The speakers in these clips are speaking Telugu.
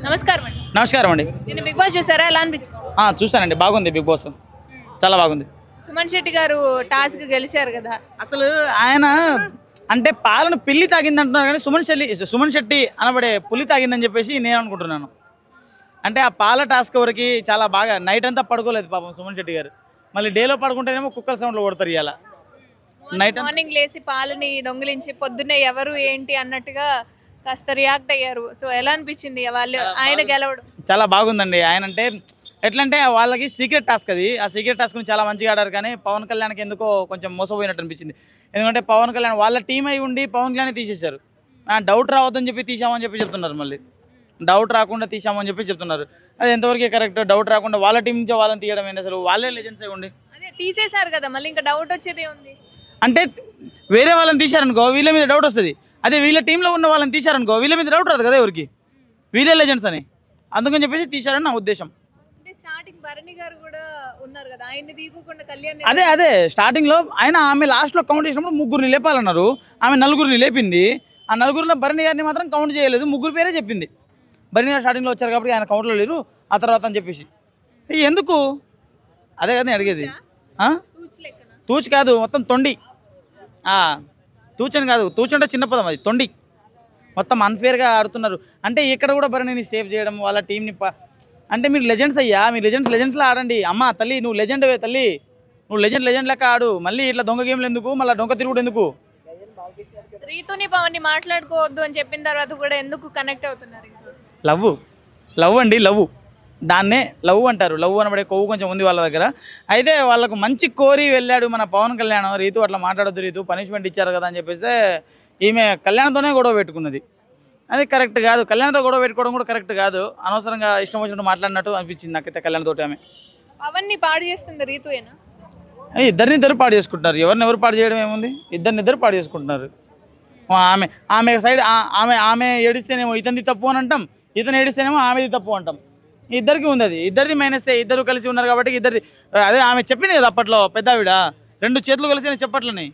నమస్కారం అండి. నమస్కారం అండి. నిన్న బిగ్ బాస్ చూసారా? ఎలా అనిపించింది? చూసానండి, బాగుంది బిగ్ బాస్, చాలా బాగుంది. సుమన్ శెట్టి గారు టాస్క్ గెలిచారు కదా. అసలు ఆయన అంటే పాలను పిల్లి తాగింది అంటున్నారు కానీ సుమన్ శెట్టి అనబడే పులి తాగిందని చెప్పేసి నేను అనుకుంటున్నాను. అంటే ఆ పాల టాస్క్ వరకు చాలా బాగా నైట్ అంతా పడుకోలేదు పాపం సుమన్ శెట్టి గారు. మళ్ళీ డేలో పడుకుంటేనేమో కుక్కల సౌండ్లో కొడతారు. ఇవాళ నైట్ మార్నింగ్ లేసి పాలని దొంగిలించి పొద్దున్నే ఎవరు ఏంటి అన్నట్టుగా కాస్త రియాక్ట్ అయ్యారు. సో ఎలా అనిపించింది వాళ్ళు ఆయన గెలవడం? చాలా బాగుందండి. ఆయన అంటే ఎట్లా అంటే వాళ్ళకి సీక్రెట్ టాస్క్ అది. ఆ సీక్రెట్ టాస్క్ని చాలా మంచిగా ఆడారు కానీ పవన్ కళ్యాణ్కి ఎందుకో కొంచెం మోసపోయినట్టు అనిపించింది. ఎందుకంటే పవన్ కళ్యాణ్ వాళ్ళ టీం అయి ఉండి పవన్ కళ్యాణ్ తీసేశారు. డౌట్ రావద్దని చెప్పి తీసామని చెప్పి చెప్తున్నారు. మళ్ళీ డౌట్ రాకుండా తీసామని చెప్పి చెప్తున్నారు. అది ఎంతవరకు కరెక్ట్? డౌట్ రాకుండా వాళ్ళ టీం నుంచి వాళ్ళని తీయడం ఏంది? అసలు వాళ్ళే లెజెండ్స్ అయి ఉండి అదే తీసేశారు కదా, మళ్ళీ ఇంకా డౌట్ వచ్చేది ఉంది. అంటే వేరే వాళ్ళని తీశారనుకో వీళ్ళ మీద డౌట్ వస్తుంది. అదే వీళ్ళ టీంలో ఉన్న వాళ్ళని తీశారనుకో వీళ్ళ మీద డౌట్ రాదు కదా ఎవరికి, వీళ్ళే లెజెండ్స్ అని. అందుకని చెప్పేసి తీశారని నా ఉద్దేశం. అంటే స్టార్టింగ్ భరణి గారు కూడా ఉన్నారు కదా, ఆయన్ని తీయకుండా కళ్యాణ్ అదే స్టార్టింగ్లో ఆయన ఆమె లాస్ట్లో కౌంట్ చేసినప్పుడు ముగ్గురిని లేపాలన్నారు. ఆమె నలుగురిని లేపింది. ఆ నలుగురిలో భరణి గారిని మాత్రం కౌంట్ చేయలేదు. ముగ్గురు పేరే చెప్పింది. భరణి గారు స్టార్టింగ్లో వచ్చారు కాబట్టి ఆయన కౌంట్లో లేరు ఆ తర్వాత అని చెప్పేసి. ఎందుకు? అదే కదా నేను అడిగేది. తూచి కాదు, మొత్తం తొండి. తూచని కాదు, తూచంటే చిన్న పదం, అది తొండి. మొత్తం అన్ఫేర్గా ఆడుతున్నారు. అంటే ఇక్కడ కూడా భరణిని సేవ్ చేయడం వాళ్ళ టీంని అంటే మీరు లెజెండ్స్ అయ్యా, మీరు లెజెండ్స్లా ఆడండి. అమ్మ తల్లి నువ్వు లెజెండ్వే తల్లి, నువ్వు లెజెండ్ లెక్క ఆడు. మళ్ళీ ఇట్లా దొంగ గేమ్లు ఎందుకు, మళ్ళీ దొంగ తిరుగుడు ఎందుకు? రీతుని పవన్ని మాట్లాడుకోవద్దు అని చెప్పిన తర్వాత కూడా ఎందుకు కనెక్ట్ అవుతున్నారు? లవ్ అండి, దాన్నే లవ్ అంటారు. లవ్ అనబడే కొవ్వు కొంచెం ఉంది వాళ్ళ దగ్గర. అయితే వాళ్ళకు మంచి కోరి వెళ్ళాడు మన పవన్ కళ్యాణ్. రీతు అట్లా మాట్లాడొద్దు, రీతు పనిష్మెంట్ ఇచ్చారు కదా అని చెప్పేసి ఈమె కళ్యాణ్తోనే గొడవ పెట్టుకున్నది. అది కరెక్ట్ కాదు. కళ్యాణ్తో గొడవ పెట్టుకోవడం కూడా కరెక్ట్ కాదు. అనవసరంగా ఇష్టం వచ్చినట్టు మాట్లాడినట్టు అనిపించింది నాకైతే కళ్యాణ్తో. ఆమె పవన్ని పాడు చేస్తుంది రీతుయేనా? ఇద్దరు పాడు చేసుకుంటున్నారు. ఎవరు పాడు చేయడం ఏముంది? ఇద్దరు పాడు చేసుకుంటున్నారు. ఆమె సైడ్ ఆమె ఏడిస్తేనేమో ఇతనిది తప్పు అని అంటాం, ఇతను ఏడిస్తేనేమో ఆమెది తప్పు అంటాం. ఇద్దరికి ఉంది, అది ఇద్దరిది మైనసే. ఇద్దరు కలిసి ఉన్నారు కాబట్టి ఇద్దరిది. అదే ఆమె చెప్పింది కదా అప్పట్లో పెద్దావిడ, 2 చేతులు కలిసి చెప్పట్లని.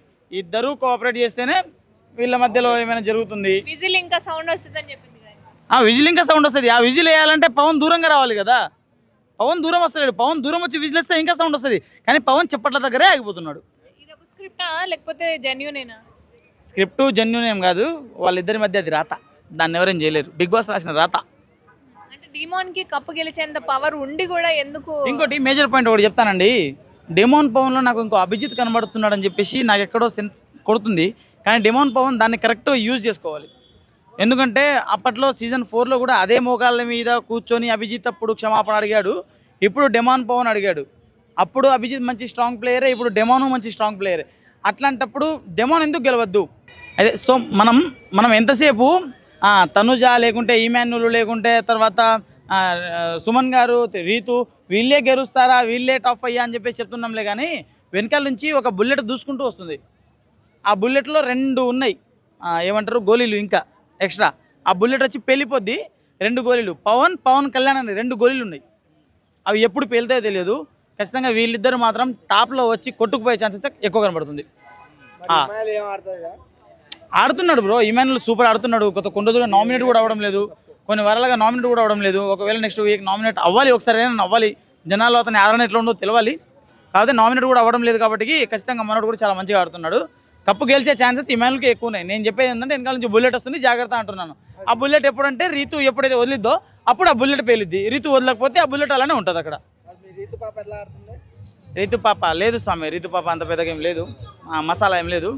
ఇద్దరు కోఆపరేట్ చేస్తేనే వీళ్ళ మధ్యలో ఏమైనా జరుగుతుంది. విజిల్ ఇంకా సౌండ్ వస్తుందని చెప్పింది. విజిల్ ఇంకా సౌండ్ వస్తుంది. ఆ విజిల్ వేయాలంటే పవన్ దూరంగా రావాలి కదా. పవన్ దూరం వస్తాడు. పవన్ దూరం వచ్చి విజిల్ వేస్తే ఇంకా సౌండ్ వస్తుంది. కానీ పవన్ చెప్పట్ల దగ్గరే ఆగిపోతున్నాడు. ఇది ఒక స్క్రిప్టా లేకపోతే జెన్యూనేనా? స్క్రిప్ట్ జెన్యూన్ ఏం కాదు, వాళ్ళిద్దరి మధ్య అది రాత. దాన్ని ఎవరేం చేయలేరు. బిగ్ బాస్ రాసిన రాత. అంటే డిమోన్ కి కప్పు గెలిచేంత పవర్ ఉండి కూడా ఎందుకు? ఇంకోటి మేజర్ పాయింట్ ఒకటి చెప్తానండి. డెమోన్ పవన్లో నాకు ఇంకో అభిజిత్ కనబడుతున్నాడు అని చెప్పేసి నాకు ఎక్కడో సెన్స్ కొడుతుంది. కానీ డెమోన్ పవన్ దాన్ని కరెక్ట్ యూజ్ చేసుకోవాలి. ఎందుకంటే అప్పట్లో సీజన్ 4లో కూడా అదే మోకాళ్ళ మీద కూర్చొని అభిజిత్ అప్పుడు క్షమాపణ అడిగాడు. ఇప్పుడు డెమాన్ పవన్ అడిగాడు. అప్పుడు అభిజిత్ మంచి స్ట్రాంగ్ ప్లేయరే, ఇప్పుడు డెమాను మంచి స్ట్రాంగ్ ప్లేయరే. అట్లాంటప్పుడు డెమాన్ ఎందుకు గెలవద్దు? అదే సో మనం ఎంతసేపు తనుజ లేకుంటే ఈమాన్యుల్ లేకుంటే తర్వాత సుమన్ గారు, రీతు వీళ్ళే గెలుస్తారా, వీళ్ళే టఫ్ అయ్యా అని చెప్పేసి చెప్తున్నాంలే. కానీ వెనకాల నుంచి ఒక బుల్లెట్ దూసుకుంటూ వస్తుంది. ఆ బుల్లెట్లో 2 ఉన్నాయి, ఏమంటారు గోళీలు ఇంకా ఎక్స్ట్రా. ఆ బుల్లెట్ వచ్చి పేలిపోద్ది. 2 గోళీలు పవన్ కళ్యాణ్ అని 2 గోళీలు ఉన్నాయి. అవి ఎప్పుడు పేలుతాయో తెలియదు. ఖచ్చితంగా వీళ్ళిద్దరు మాత్రం టాప్లో వచ్చి కొట్టుకుపోయే ఛాన్సెస్ ఎక్కువ కనబడుతుంది. ఆడుతున్నాడు బ్రో, ఈమాన్యుల్ సూపర్ ఆడుతున్నాడు. కొన్ని రోజులుగా నామినేట్ కూడా అవ్వడం లేదు, కొన్ని వారాలుగా నామినేట్ కూడా అవ్వడం లేదు. ఒకవేళ నెక్స్ట్ వీక్ నామినేట్ అవ్వాలి, ఒకసారి అవ్వాలి. జనాల్లో అతని ఆదరణ ఎట్లా ఉందో తెలియాలి. కాకపోతే నామినేట్ కూడా అవ్వడం లేదు కాబట్టి ఖచ్చితంగా మనోడు కూడా చాలా మంచిగా ఆడుతున్నాడు. కప్పు గెలిచే ఛాన్సెస్ ఈమాన్యుల్కి ఎక్కువ ఉన్నాయి. నేను చెప్పేది ఏంటంటే వెనకాల నుంచి బుల్లెట్ వస్తుంది, జాగ్రత్త అంటున్నాను. ఆ బుల్లెట్ ఎప్పుడంటే రీతు ఎప్పుడైతే వదిలిద్దో అప్పుడు ఆ బుల్లెట్ పేలిద్ది. రీతు వదలకపోతే ఆ బుల్లెట్ అలానే ఉంటుంది అక్కడ. రీతు పాప లేదు స్వామి, రీతు పాప అంత పెద్దగా ఏం లేదు, మసాలా ఏం లేదు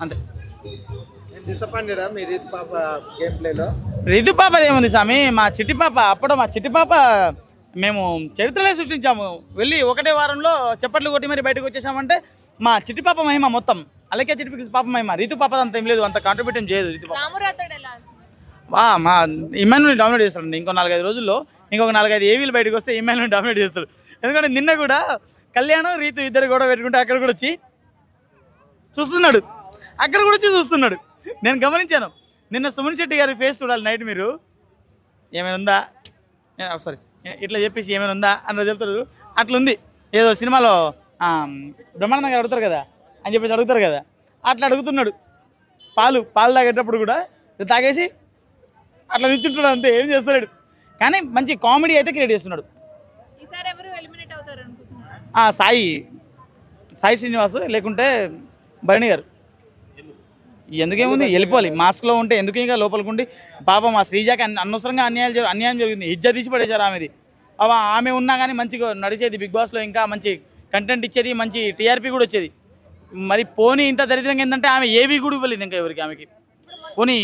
అంతే. రీతు పాపది ఏముంది స్వామి, మా చిట్టి పాప. అప్పుడు మా చిట్టి పాప మేము చరిత్రలే సృష్టించాము. వెళ్ళి ఒకటే వారంలో చప్పట్లు కొట్టి మరి బయటకు వచ్చేసామంటే మా చిట్టి పాప మహిమ మొత్తం. అలాగే చిట్టి పాప మహిమ. రీతు పాప అంత ఏం లేదు, అంత కాంట్రిబ్యూట్ చేయదు రీతు పాప. మా ఇమాన్యుల్ని డామినేట్ చేస్తాడు. ఇంకో 4-5 రోజుల్లో ఇంకొక 4-5 ఏవీలు బయటకు వస్తే ఇమాన్యుల్ని డామినేట్ చేస్తాడు. ఎందుకంటే నిన్న కూడా కళ్యాణ్ రీతు ఇద్దరు కూడా పెట్టుకుంటే అక్కడ కూడా వచ్చి చూస్తున్నాడు. నేను గమనించాను. నిన్న సుమన్ శెట్టి గారి ఫేస్ చూడాలి నైట్ మీరు. ఏమైనా ఉందా ఒకసారి ఇట్లా చెప్పేసి ఏమైనా ఉందా అని చెప్తారు. అట్లుంది. ఏదో సినిమాలో బ్రహ్మానందం గారు అడుగుతారు కదా అని చెప్పేసి అడుగుతారు కదా, అట్లా అడుగుతున్నాడు. పాలు తాగేటప్పుడు కూడా తాగేసి అట్లా నిల్చుంటున్నాడు అంతే, ఏం చేస్తలేడు. కానీ మంచి కామెడీ అయితే క్రియేట్ చేస్తున్నాడు. ఈసారి ఎవరు ఎలిమినేట్ అవుతారు అనుకుంటున్నారు? సాయి శ్రీనివాస్ లేకుంటే భరణి గారు. ఎందుకేముంది, వెళ్ళిపోవాలి. మాస్క్లో ఉంటే ఎందుకు ఇంకా లోపలికి పాపం ఆ శ్రీజాకి అనవసరంగా అన్యాయం జరిగింది. ఇజ్జత్ తీసి పడేశారు ఆమెది. ఆమె ఉన్నా కానీ మంచిగా నడిచేది బిగ్ బాస్లో, ఇంకా మంచి కంటెంట్ ఇచ్చేది, మంచి టీఆర్పీ కూడా వచ్చేది. మరి పోనీ ఇంత దరిద్రంగా ఏంటంటే ఆమె ఏవి కూడా ఇవ్వలేదు ఇంకా ఎవరికి. ఆమెకి పోనీ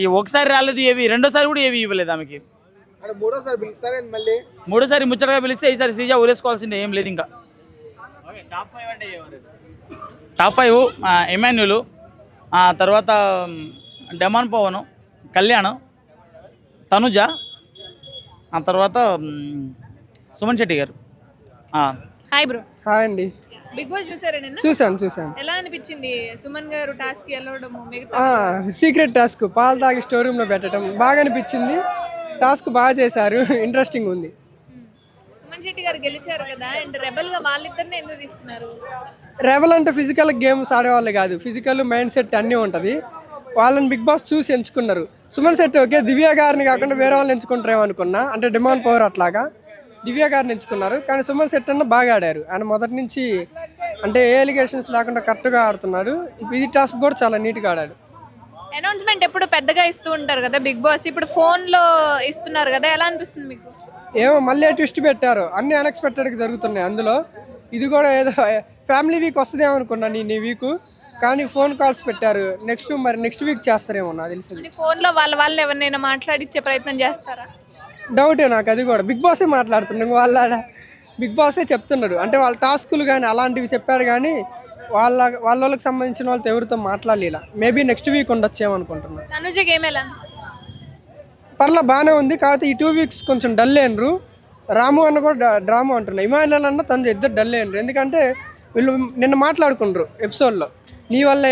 ఈ ఒకసారి రాలేదు ఏవి, రెండోసారి కూడా ఏవి ఇవ్వలేదు ఆమెకి. మూడోసారి ముచ్చటగా పిలిస్తే ఈసారి శ్రీజ ఊరేసుకోవాల్సిందే, ఏం లేదు ఇంకా. టాప్ 5 ఎమాన్యులు, తర్వాత డెమాన్ పవన్, కళ్యాణ్, తనుజ, ఆ తర్వాత సుమన్ శెట్టి గారు. Hi bro. హాయ్ అండి. బిగ్ బాస్ చూసారా నిన్న? చూసాను. ఎలా అనిపించింది సుమన్ గారు టాస్క్ వెళ్ళడము? మిగతా సీక్రెట్ టాస్క్ పాలు తాగి స్టోర్ రూమ్ లో పెట్టడం బాగా అనిపించింది. టాస్క్ బాగా చేశారు, ఇంట్రెస్టింగ్ ఉంది. సుమన్ శెట్టి గారు గెలిచారు కదా, అండ్ రెబల్ గా వాళ్ళిద్దరిని ఎందుకు తీసుకున్నారు? రెబల్ అంటే ఫిజికల్ గేమ్స్ ఆడేవాళ్ళు కాదు, ఫిజికల్ మైండ్ సెట్ అన్నీ ఉంటుంది. వాళ్ళని బిగ్ బాస్ చూసి ఎంచుకున్నారు. సుమన్ శెట్టి ఓకే, దివ్య గారిని కాకుండా వేరే వాళ్ళని ఎంచుకుంటారేమో అనుకున్నా, అంటే డిమాండ్ పవర్ అట్లాగా దివ్య గారిని ఎంచుకున్నారు. కానీ సుమన్ శెట్టి అన్న బాగా ఆడారు. ఆయన మొదటి నుంచి అంటే ఏ ఎలిగేషన్స్ లేకుండా కరెక్ట్గా ఆడుతున్నాడు. ఇది టాస్క్ కూడా చాలా నీట్గా ఆడాడు. అనౌన్స్మెంట్ ఎప్పుడు పెద్దగా ఇస్తూ ఉంటారు కదా బిగ్ బాస్, ఇప్పుడు ఫోన్ లో ఇస్తున్నారు కదా, ఎలా అనిపిస్తుంది మీకు? ఏమో మళ్ళీ ట్విస్ట్ పెట్టారు, అన్ని అన్ఎక్స్పెక్టెడ్గా జరుగుతున్నాయి. అందులో ఇది కూడా ఏదో ఫ్యామిలీ వీక్ వస్తుందేమో అనుకున్నా నేను ఈ వీక్, కానీ ఫోన్ కాల్స్ పెట్టారు. నెక్స్ట్ వీక్ చేస్తారేమో నాకు తెలిసింది. ఫోన్ లో వాళ్ళు ఎవరినైనా మాట్లాడిచ్చే ప్రయత్నం చేస్తారా? డౌటే నాకు అది కూడా. బిగ్ బాసే మాట్లాడుతున్నారు, వాళ్ళ బిగ్ బాసే చెప్తున్నారు. అంటే వాళ్ళ టాస్కులు కానీ అలాంటివి చెప్పారు, కానీ వాళ్ళకి సంబంధించిన వాళ్ళతో ఎవరితో మాట్లాడలేలా. మేబీ నెక్స్ట్ వీక్ ఉండొచ్చేమో అనుకుంటున్నాను. తనుజ గేమ్ ఎలా? పర్లా బాగానే ఉంది, కాకపోతే ఈ 2 వీక్స్ కొంచెం డల్ అయినరు. రాము అన్న కూడా డ్రామా అంటున్నారు. ఇమానుయల్ అన్న తను ఇద్దరు డల్ అయినరు. ఎందుకంటే వీళ్ళు నిన్న మాట్లాడుకుంటారు ఎపిసోడ్లో, నీ వల్ల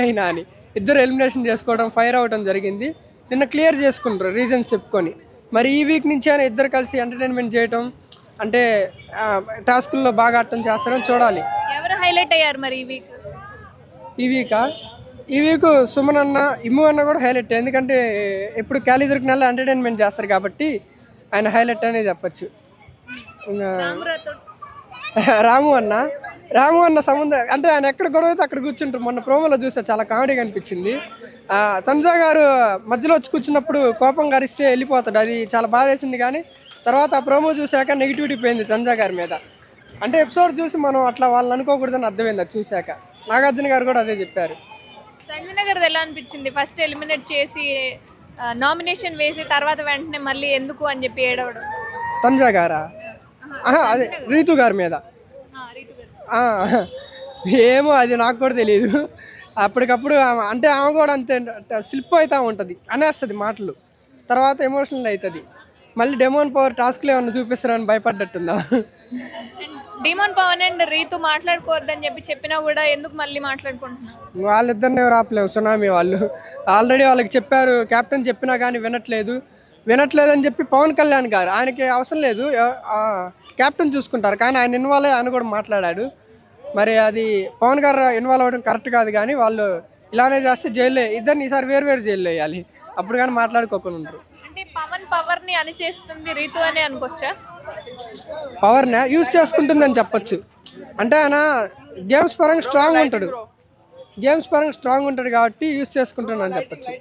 అయినా అని. ఇద్దరు ఎలిమినేషన్ చేసుకోవడం, ఫైర్ అవ్వడం జరిగింది. నిన్న క్లియర్ చేసుకుంటారు రీజన్స్ చెప్పుకొని. మరి ఈ వీక్ నుంచి అయినా ఇద్దరు కలిసి ఎంటర్టైన్మెంట్ చేయటం, అంటే టాస్కుల్లో బాగా ఆడటం చేస్తారని చూడాలి. ఎవరు హైలైట్ అయ్యారు మరి ఈ వీక్ సుమన్ అన్న, ఇమ్ము అన్న కూడా హైలైట్. ఎందుకంటే ఎప్పుడు ఖాళీ దొరికిన ఎంటర్టైన్మెంట్ చేస్తారు కాబట్టి ఆయన హైలైట్ అనే చెప్పచ్చు. రాము అన్న సముద్రం అంటే ఆయన ఎక్కడ గొడవ అయితే అక్కడ కూర్చుంటారు. మొన్న ప్రోమోలో చూస్తే చాలా కామెడీగా అనిపించింది. తనుజా గారు మధ్యలో వచ్చి కూర్చున్నప్పుడు కోపం గరిస్తే వెళ్ళిపోతాడు, అది చాలా బాధ వేసింది. కానీ తర్వాత ఆ ప్రోమో చూశాక నెగిటివిటీ పోయింది తనుజా గారి మీద. అంటే ఎపిసోడ్ చూసి మనం అట్లా వాళ్ళని అనుకోకూడదని అర్థమైంది అది చూశాక. నాగార్జున గారు కూడా అదే చెప్పారు. సంజన గారు ఎలా అనిపించింది? ఫస్ట్ ఎలిమినేట్ చేసి నామినేషన్ వేసి తర్వాత వెంటనే మళ్ళీ ఎందుకు అని చెప్పి ఏడవడం. తనుజా గారా? అదే రీతు గారి మీద. ఏమో అది నాకు కూడా తెలియదు. అప్పటికప్పుడు అంటే ఆమె కూడా అంతే స్లిప్ అవుతూ ఉంటుంది, అనేస్తుంది మాటలు, తర్వాత ఎమోషనల్ అవుతుంది. మళ్ళీ డెమోన్ పవర్ టాస్క్లు ఏమన్నా చూపిస్తారని భయపడ్డట్టుందా? డిమాండ్ పవన్ అండ్ రీతు మాట్లాడుకోవద్దని చెప్పినా కూడా ఎందుకు మళ్ళీ మాట్లాడుకుంటున్నారు? వాళ్ళిద్దరిని ఎవరు ఆపలేము, సునామీ వాళ్ళు. ఆల్రెడీ వాళ్ళకి చెప్పారు, కెప్టెన్ చెప్పినా కానీ వినట్లేదని చెప్పి పవన్ కళ్యాణ్ గారు, ఆయనకి అవసరం లేదు, కెప్టెన్ చూసుకుంటారు. కానీ ఆయన ఇన్వాల్వ్ ఆయన కూడా మాట్లాడాడు. మరి అది పవన్ గారు ఇన్వాల్వ్ అవ్వడం కరెక్ట్ కాదు. కానీ వాళ్ళు ఇలానే చేస్తే జైల్లో ఇద్దరిని ఈసారి వేరు జైల్లో వేయాలి, అప్పుడు కానీ మాట్లాడుకోకుండా ఉంటారు. అంటే పవర్ ని అని చేస్తుంది రీతు అని అనుకోవచ్చా? పవర్ని యూజ్ చేసుకుంటుందని చెప్పొచ్చు. అంటే ఆయన గేమ్స్ పరంగా స్ట్రాంగ్ ఉంటాడు కాబట్టి యూజ్ చేసుకుంటుందని చెప్పొచ్చు.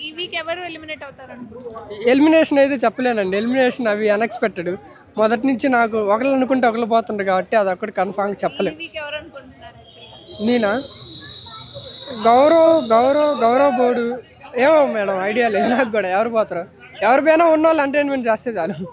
ఈ వీక్ ఎవరు ఎలిమినేట్ అవుతారు? ఎలిమినేషన్ అయితే చెప్పలేనండి. ఎలిమినేషన్ అవి అన్ఎక్స్పెక్టెడ్. మొదటి నుంచి నాకు ఒకళ్ళు అనుకుంటే ఒకళ్ళు పోతుంటారు కాబట్టి అది ఒక్కటి కన్ఫామ్గా చెప్పలేము. నేనా? గౌరవ్ బోర్డు ఏమో మేడం, ఐడియా లేదు నాకు కూడా. ఎవరు పోతారో, ఎవరు పోయినా ఉన్న వాళ్ళు ఎంటర్టైన్మెంట్ చేస్తే చాలు.